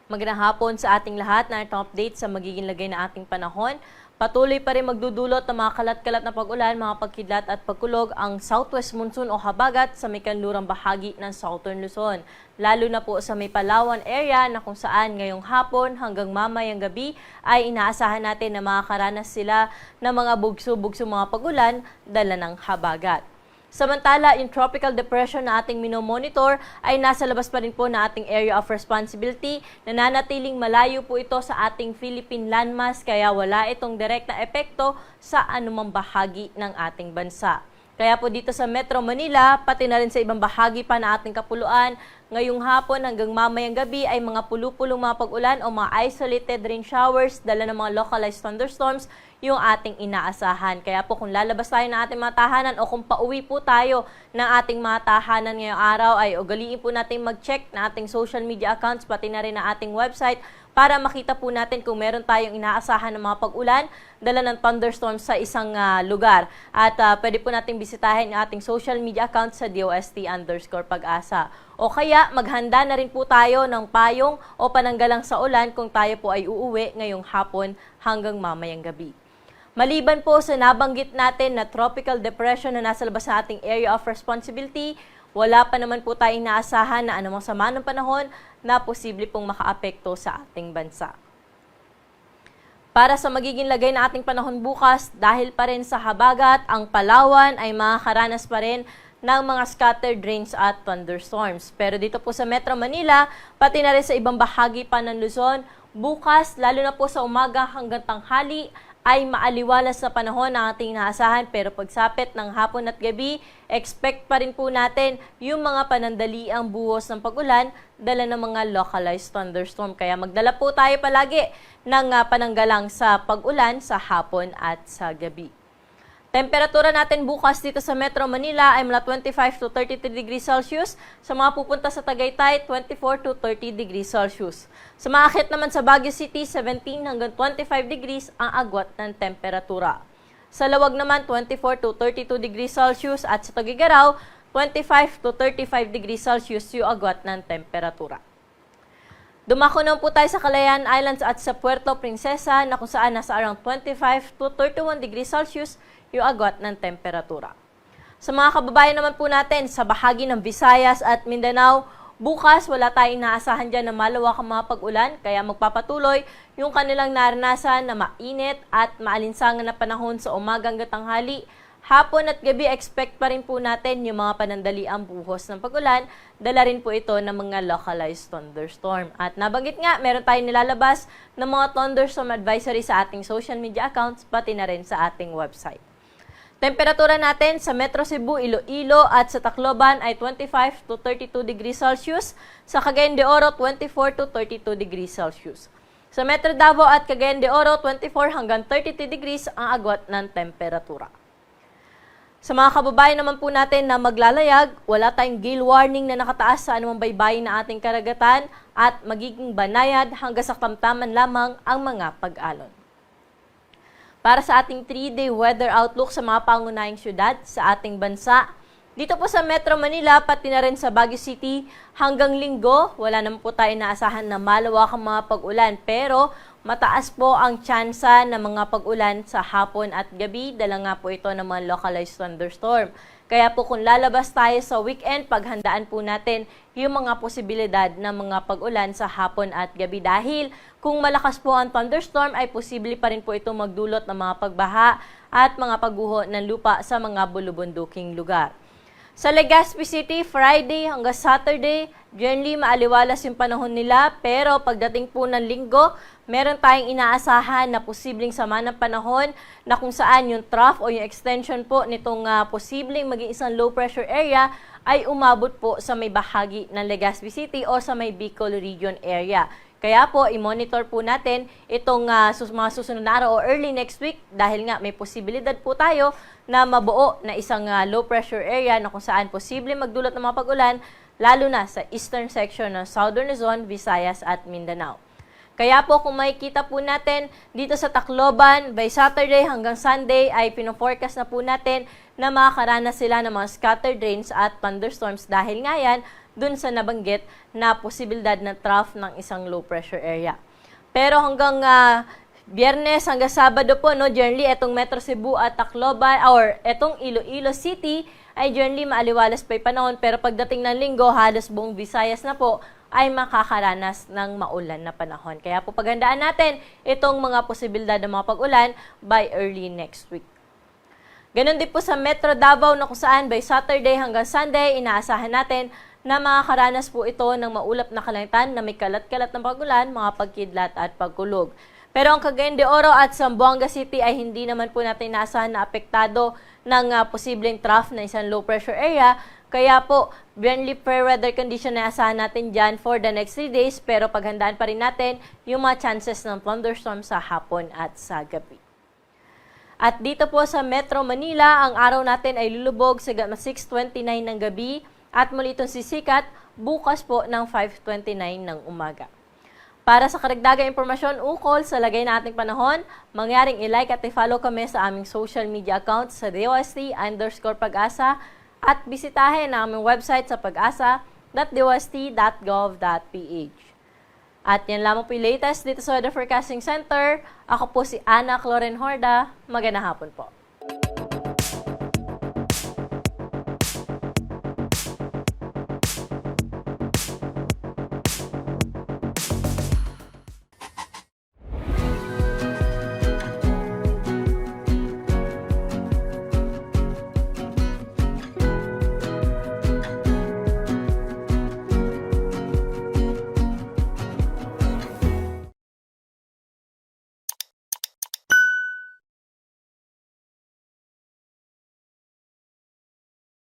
Magandang hapon sa ating lahat na itong update sa magiging lagay na ating panahon. Patuloy pa rin magdudulot ng mga kalat-kalat na pag-ulan, mga pagkidlat at pagkulog ang southwest monsoon o habagat sa may kanlurang bahagi ng Southern Luzon. Lalo na po sa may Palawan area na kung saan ngayong hapon hanggang mamayang gabi ay inaasahan natin na makakaranas sila ng mga bugso-bugso mga pag-ulan dala ng habagat. Samantala, yung tropical depression na ating minomonitor ay nasa labas pa rin po na ating area of responsibility. Nananatiling malayo po ito sa ating Philippine landmass kaya wala itong direct na epekto sa anumang bahagi ng ating bansa. Kaya po dito sa Metro Manila, pati na rin sa ibang bahagi pa na ating kapuluan, ngayong hapon hanggang mamayang gabi ay mga pulu-pulong mga pag-ulan o mga isolated rain showers, dala ng mga localized thunderstorms, yung ating inaasahan. Kaya po kung lalabas tayo ng ating mga tahanan o kung pauwi po tayo ng ating mga tahanan ngayong araw ay ugaliin po natin mag-check na ating social media accounts pati na rin na ating website para makita po natin kung meron tayong inaasahan ng mga pag-ulan, dala ng thunderstorms sa isang lugar. At pwede po natin bisitahin ang ating social media account sa DOST_pag-asa. O kaya maghanda na rin po tayo ng payong o pananggalang sa ulan kung tayo po ay uuwi ngayong hapon hanggang mamayang gabi. Maliban po sa nabanggit natin na tropical depression na nasa labas sa ating area of responsibility, wala pa naman po tayong naasahan na anumang sama ng panahon na posible pong makaapekto sa ating bansa. Para sa magiging lagay na ating panahon bukas, dahil pa rin sa habagat, ang Palawan ay makakaranas pa rin ng mga scattered rains at thunderstorms. Pero dito po sa Metro Manila, pati na rin sa ibang bahagi pa ng Luzon, bukas, lalo na po sa umaga hanggang tanghali, ay maaliwalas na panahon ang ating inaasahan pero pagsapit ng hapon at gabi, expect pa rin po natin yung mga panandaliang buhos ng pag-ulan dala ng mga localized thunderstorm. Kaya magdala po tayo palagi ng pananggalang sa pag-ulan sa hapon at sa gabi. Temperatura natin bukas dito sa Metro Manila ay mula 25 to 33 degrees Celsius. Sa mga pupunta sa Tagaytay, 24 to 30 degrees Celsius. Sa mga akit naman sa Baguio City, 17 hanggang 25 degrees ang agwat ng temperatura. Sa Lawag naman, 24 to 32 degrees Celsius at sa Tugigaraw, 25 to 35 degrees Celsius yung agwat ng temperatura. Dumako naman po tayo sa Calayan Islands at sa Puerto Princesa na kung saan nasa around 25 to 31 degrees Celsius yung agwat ng temperatura. Sa mga kababayan naman po natin sa bahagi ng Visayas at Mindanao, bukas wala tayong naasahan dyan na malawakang mga pag-ulan kaya magpapatuloy yung kanilang naranasan na mainit at maalinsangan na panahon sa umaga hanggang tanghali. Hapon at gabi, expect pa rin po natin yung mga panandaliang buhos ng pag-ulan. Dala rin po ito ng mga localized thunderstorm. At nabanggit nga, meron tayong nilalabas ng mga thunderstorm advisory sa ating social media accounts, pati na rin sa ating website. Temperatura natin sa Metro Cebu, Iloilo at sa Tacloban ay 25 to 32 degrees Celsius. Sa Cagayan de Oro, 24 to 32 degrees Celsius. Sa Metro Davao at Cagayan de Oro, 24 hanggang 33 degrees ang agwat ng temperatura. Sa mga kababayan naman po natin na maglalayag, wala tayong gale warning na nakataas sa anumang baybayin na ating karagatan at magiging banayad hanggang sa tamtaman lamang ang mga pag-alon. Para sa ating 3-day weather outlook sa mga pangunahing syudad sa ating bansa, dito po sa Metro Manila, pati na rin sa Baguio City, hanggang Linggo, wala naman po tayo naasahan na malawakang mga pag-ulan. Pero mataas po ang tsansa ng mga pag-ulan sa hapon at gabi, dala nga po ito ng mga localized thunderstorm. Kaya po kung lalabas tayo sa weekend, paghandaan po natin yung mga posibilidad ng mga pag-ulan sa hapon at gabi. Dahil kung malakas po ang thunderstorm, ay posible pa rin po ito magdulot ng mga pagbaha at mga pagguho ng lupa sa mga bulubunduking lugar. Sa Legazpi City, Friday hanggang Saturday, generally maaliwalas yung panahon nila. Pero pagdating po ng Linggo, meron tayong inaasahan na posibleng sama ng panahon na kung saan yung trough o yung extension po nitong posibleng maging isang low pressure area ay umabot po sa may bahagi ng Legazpi City o sa may Bicol region area. Kaya po, i-monitor po natin itong mga susunod na araw o early next week dahil nga may posibilidad po tayo na mabuo na isang low pressure area na kung saan posible magdulot ng mga pag-ulan lalo na sa eastern section ng Southern Luzon, Visayas at Mindanao. Kaya po kung makikita po natin dito sa Tacloban, by Saturday hanggang Sunday ay pino-forecast na po natin na makakaranas sila ng mga scattered rains at thunderstorms dahil nga yan, dun sa nabanggit na posibilidad ng trough ng isang low pressure area. Pero hanggang Biyernes hanggang Sabado po, no, generally, etong Metro Cebu at Tacloban, or etong Iloilo City, ay generally maaliwalas pa yung panahon. Pero pagdating ng Linggo, halos buong Visayas na po, ay makakaranas ng maulan na panahon. Kaya po paghandaan natin itong mga posibilidad ng mga pag-ulan by early next week. Ganon din po sa Metro Davao na kung saan by Saturday hanggang Sunday, inaasahan natin na makakaranas po ito ng maulap na kalangitan na may kalat-kalat ng pag-ulan, mga pagkidlat at pagkulog. Pero ang Cagayan de Oro at Zamboanga City ay hindi naman po natin inaasahan na apektado ng posibleng trough na isang low pressure area. Kaya po, generally fair weather condition na asahan natin dyan for the next 3 days. Pero paghandaan pa rin natin yung mga chances ng thunderstorm sa hapon at sa gabi. At dito po sa Metro Manila, ang araw natin ay lulubog sa 6:29 ng gabi at muli itong sisikat bukas po ng 5:29 ng umaga. Para sa karagdagang impormasyon ukol sa lagay na ating panahon, mangyaring i-like at i-follow kami sa aming social media accounts sa DOST_Pag-asa at bisitahin ang aming website sa pag-asa.dost.gov.ph. At yan lamang po yung latest dito sa Weather Forecasting Center. Ako po si Ana Cloren Horda. Magandang hapon po.